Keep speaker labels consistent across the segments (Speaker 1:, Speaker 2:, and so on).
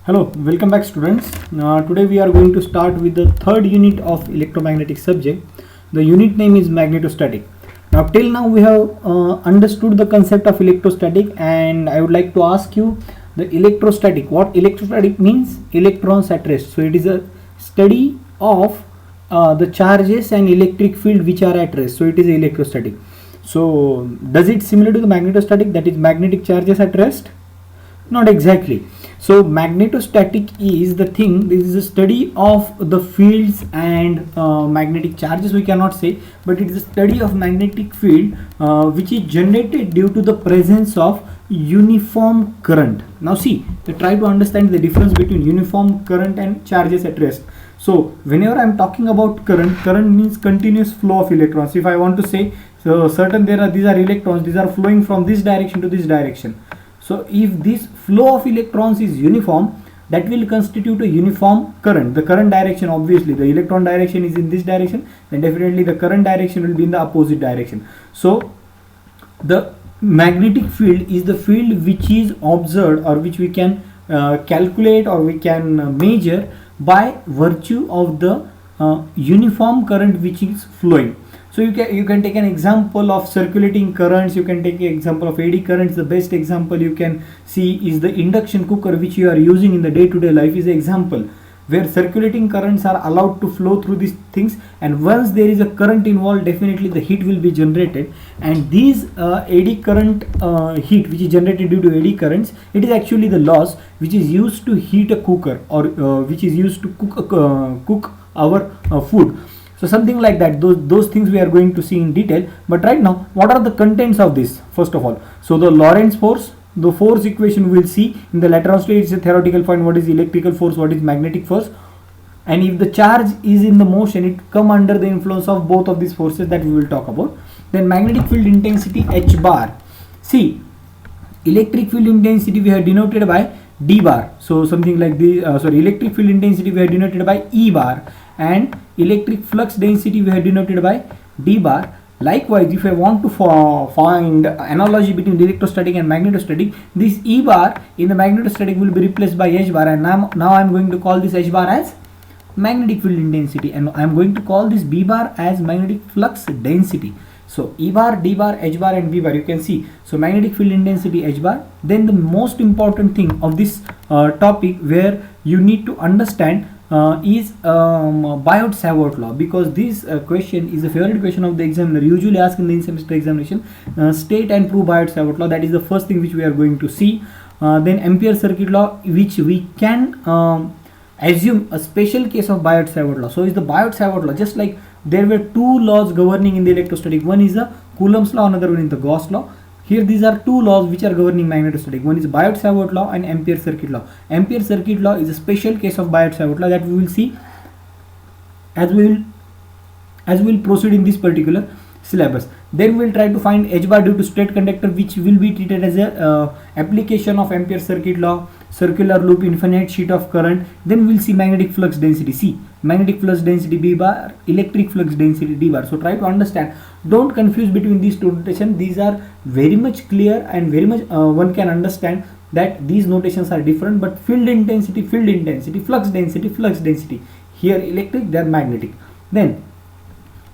Speaker 1: Hello, welcome back students. Today we are going to start with the third unit of electromagnetic subject. The unit name is magnetostatic. Now till now we have understood the concept of electrostatic, and I would like to ask you the electrostatic. What electrostatic means? Electrons at rest. So it is a study of the charges and electric field which are at rest. So it is electrostatic. So does it similar to the magnetostatic, that is magnetic charges at rest? Not exactly. So magnetostatic is the thing, this is a study of the fields and magnetic charges, we cannot say, but it is a study of magnetic field which is generated due to the presence of uniform current. Now see, to try to understand the difference between uniform current and charges at rest. So whenever I am talking about current means continuous flow of electrons. If I want to say, so certain these are electrons, these are flowing from this direction to this direction. So if this flow of electrons is uniform, that will constitute a uniform current. The current direction, obviously the electron direction is in this direction, then definitely the current direction will be in the opposite direction. So the magnetic field is the field which is observed, or which we can calculate, or we can measure by virtue of the uniform current which is flowing. So you can take an example of circulating currents, you can take an example of eddy currents. The best example you can see is the induction cooker which you are using in the day-to-day life is an example where circulating currents are allowed to flow through these things, and once there is a current involved, definitely the heat will be generated, and these eddy current heat which is generated due to eddy currents, it is actually the loss which is used to heat a cooker, or which is used to cook our food. So something like that, those things we are going to see in detail. But right now, what are the contents of this? First of all, so the Lorentz force, the force equation we will see in the later on stage. It's a theoretical point, what is electrical force, what is magnetic force, and if the charge is in the motion, it come under the influence of both of these forces that we will talk about. Then magnetic field intensity H bar. See, electric field intensity we have denoted by D bar. So something like the electric field intensity we have denoted by E bar, and electric flux density we have denoted by D bar. Likewise, if I want to find analogy between electrostatic and magnetostatic, this E bar in the magnetostatic will be replaced by H bar, and now I am going to call this H bar as magnetic field intensity, and I am going to call this B bar as magnetic flux density. So E bar, D bar, H bar and B bar, you can see. So magnetic field intensity H bar. Then the most important thing of this topic where you need to understand is Biot-Savart law, because this question is a favorite question of the examiner, usually asked in the in-semester examination. State and prove Biot-Savart law, that is the first thing which we are going to see. Then Ampere circuit law, which we can assume a special case of Biot-Savart law. So is the Biot-Savart law, just like there were two laws governing in the electrostatic, one is the Coulomb's law, another one is the Gauss law. Here these are two laws which are governing magnetostatic, one is Biot-Savart law and Ampere circuit law. Ampere circuit law is a special case of Biot-Savart law that we will see as we will proceed in this particular syllabus. Then we will try to find H bar due to straight conductor, which will be treated as a application of Ampere circuit law, circular loop, infinite sheet of current. Then we will see magnetic flux density, C, magnetic flux density B bar, electric flux density D bar. So try to understand, don't confuse between these two notations. These are very much clear and very much one can understand that these notations are different, but field intensity, flux density, here electric, there magnetic. Then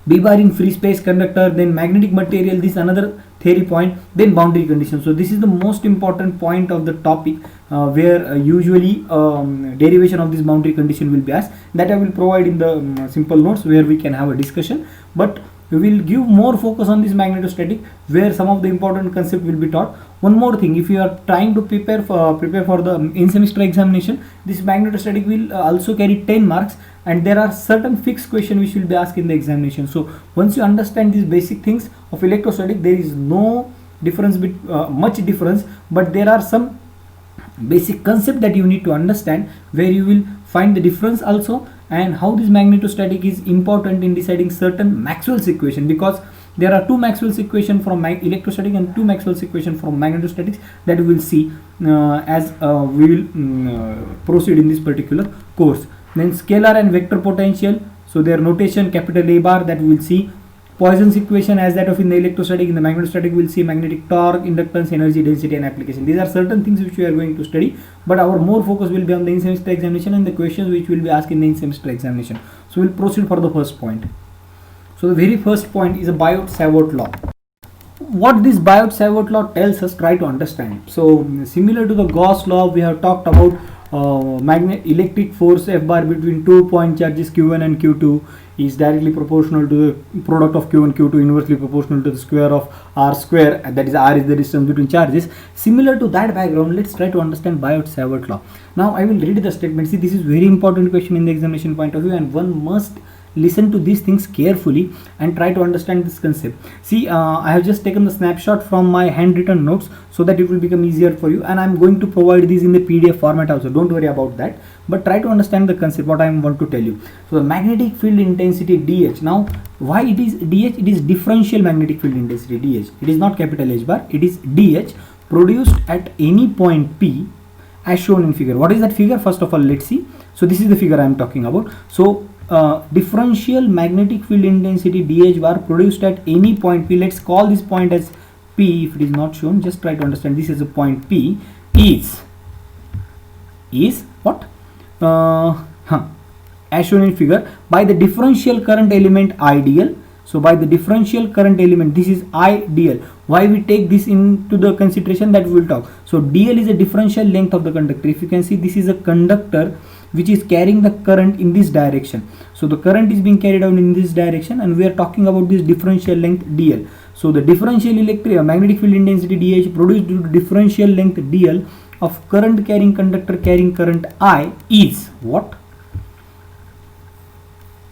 Speaker 1: B bar in free space conductor, then magnetic material, this another theory point, then boundary condition. So this is the most important point of the topic where usually derivation of this boundary condition will be asked. That I will provide in the simple notes where we can have a discussion, but we will give more focus on this magnetostatic where some of the important concept will be taught. One more thing, if you are trying to prepare for the in-semester examination, this magnetostatic will also carry 10 marks, and there are certain fixed questions which will be asked in the examination. So once you understand these basic things of electrostatic, there is no difference, much difference, but there are some basic concept that you need to understand where you will find the difference also, and how this magnetostatic is important in deciding certain Maxwell's equation, because there are two Maxwell's equation from electrostatic and two Maxwell's equation from magnetostatics that we will see as we will proceed in this particular course. Then scalar and vector potential, so their notation capital A bar, that we will see. Poisson's equation as that of in the electrostatic. In the magnetostatic, we'll see magnetic torque, inductance, energy, density, and application. These are certain things which we are going to study, but our more focus will be on the in-semester examination and the questions which will be asked in the in-semester examination. So we'll proceed for the first point. So the very first point is a Biot-Savart law. What this Biot-Savart law tells us, try to understand. So similar to the Gauss law, we have talked about electric force F bar between 2 point charges Q1 and Q2 is directly proportional to the product of Q1 Q2, inversely proportional to the square of R square, that is R is the distance between charges. Similar to that background, let's try to understand Biot-Savart law. Now I will read the statement. See, this is very important question in the examination point of view, and one must listen to these things carefully and try to understand this concept. See, I have just taken the snapshot from my handwritten notes so that it will become easier for you, and I am going to provide these in the PDF format also. Don't worry about that, but try to understand the concept what I want to tell you. So the magnetic field intensity DH. Now why it is DH? It is differential magnetic field intensity DH. It is not capital H bar, it is DH produced at any point P as shown in figure. What is that figure? First of all, let's see. So this is the figure I am talking about. So differential magnetic field intensity DH bar produced at any point P. Let's call this point as P. If it is not shown, just try to understand this is a point P. Is what? As shown in figure by the differential current element ideal. So by the differential current element, this is ideal. Why we take this into the consideration, that we will talk. So dl is a differential length of the conductor. If you can see, this is a conductor which is carrying the current in this direction. So the current is being carried out in this direction, and we are talking about this differential length dl. So the differential magnetic field intensity DH produced due to differential length dl of current carrying conductor carrying current I is what?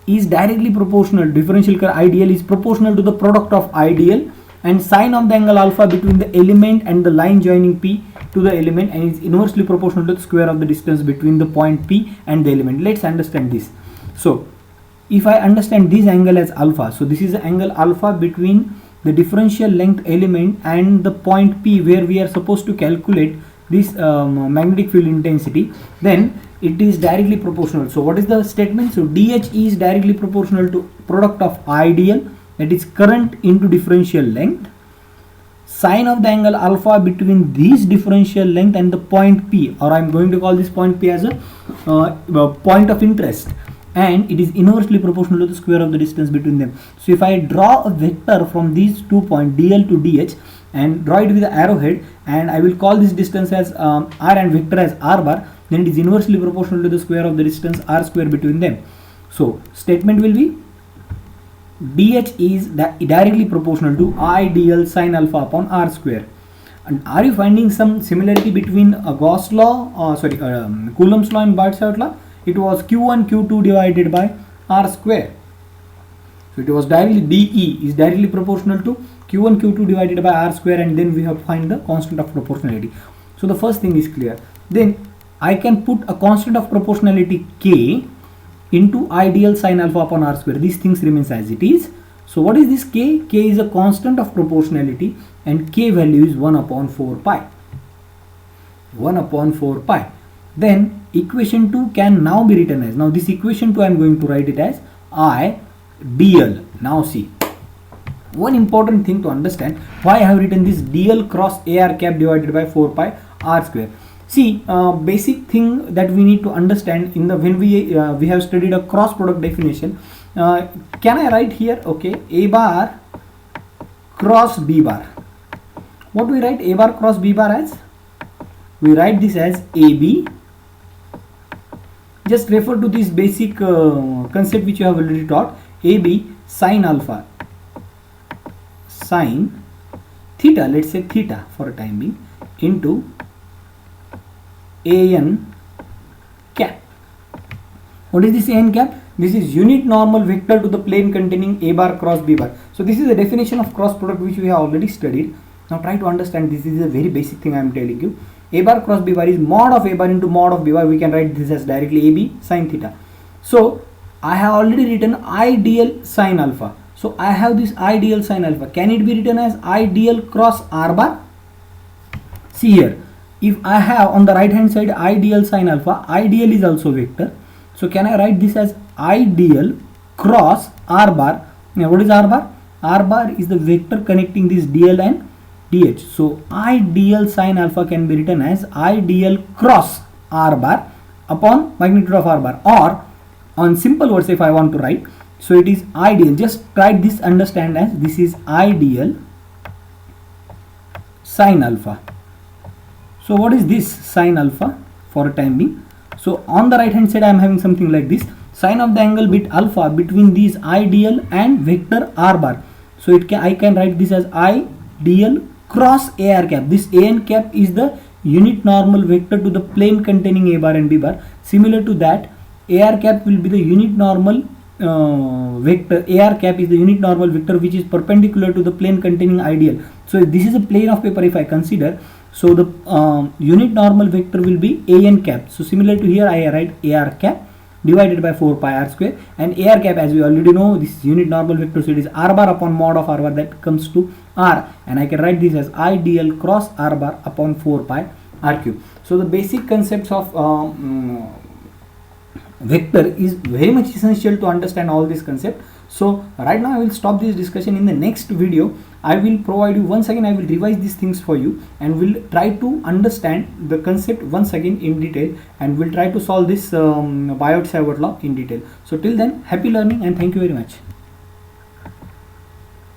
Speaker 1: Is directly proportional. Differential current ideal is proportional to the product of ideal and sine of the angle alpha between the element and the line joining P to the element, and is inversely proportional to the square of the distance between the point P and the element. Let's understand this. So if I understand this angle as alpha, so this is the angle alpha between the differential length element and the point P where we are supposed to calculate this magnetic field intensity, then it is directly proportional. So what is the statement? So DH is directly proportional to product of ideal, that is current into differential length, sine of the angle alpha between this differential length and the point P, or I am going to call this point P as a point of interest, and it is inversely proportional to the square of the distance between them. So if I draw a vector from these 2 points DL to DH and draw it with the arrowhead, and I will call this distance as R and vector as R bar, then it is inversely proportional to the square of the distance R square between them. So statement will be DH is directly proportional to ideal sine alpha upon R square. And are you finding some similarity between Gauss law, Coulomb's law and Biot-Savart law? It was Q1 Q2 divided by R square. So it was directly DE is directly proportional to Q1 Q2 divided by R square, and then we have to find the constant of proportionality. So the first thing is clear. Then I can put a constant of proportionality K into ideal sine alpha upon R square. These things remains as it is. So what is this K? K is a constant of proportionality, and K value is 1 upon 4 pi. 1 upon 4 pi. Then equation 2 can now be written as, now this equation 2 I am going to write it as I dl. Now see, one important thing to understand, why I have written this dl cross AR cap divided by 4 pi R square. See, basic thing that we need to understand in the when we have studied a cross product definition. Can I write here? Okay, A bar cross B bar. What we write A bar cross B bar as? We write this as AB. Just refer to this basic concept which you have already taught. AB sine alpha sine theta, let's say theta for a time being, into AN cap. What is this AN cap? This is unit normal vector to the plane containing A bar cross B bar. So this is the definition of cross product which we have already studied. Now try to understand, this is a very basic thing I am telling you. A bar cross B bar is mod of A bar into mod of B bar. We can write this as directly AB sine theta. So I have already written ideal sine alpha. So I have this ideal sine alpha. Can it be written as ideal cross R bar? See here, if I have on the right hand side ideal sine alpha, ideal is also vector. So can I write this as ideal cross R bar? Now what is R bar? r bar is the vector connecting this dl and dh. So I dl sine alpha can be written as I dl cross r bar upon magnitude of r bar, or on simple words if I want to write, so it is ideal. Just try this, understand as this is ideal sine alpha. So what is this sine alpha for a time being? So on the right hand side I am having something like this, sine of the angle bit alpha between these ideal and vector r bar. So I can write this as ideal cross ar cap. This an cap is the unit normal vector to the plane containing a bar and b bar. Similar to that, ar cap will be the unit normal vector. Ar cap is the unit normal vector which is perpendicular to the plane containing ideal. So this is a plane of paper if I consider. So the unit normal vector will be an cap. So similar to here I write ar cap divided by 4 pi r square, and ar cap, as we already know, this unit normal vector, so it is r bar upon mod of r bar, that comes to r, and I can write this as I dl cross r bar upon 4 pi r cube. So the basic concepts of vector is very much essential to understand all this concept. So right now I will stop this discussion. In the next video I will provide you, once again I will revise these things for you, and will try to understand the concept once again in detail, and will try to solve this Biot-Savart law in detail. So till then, happy learning and thank you very much.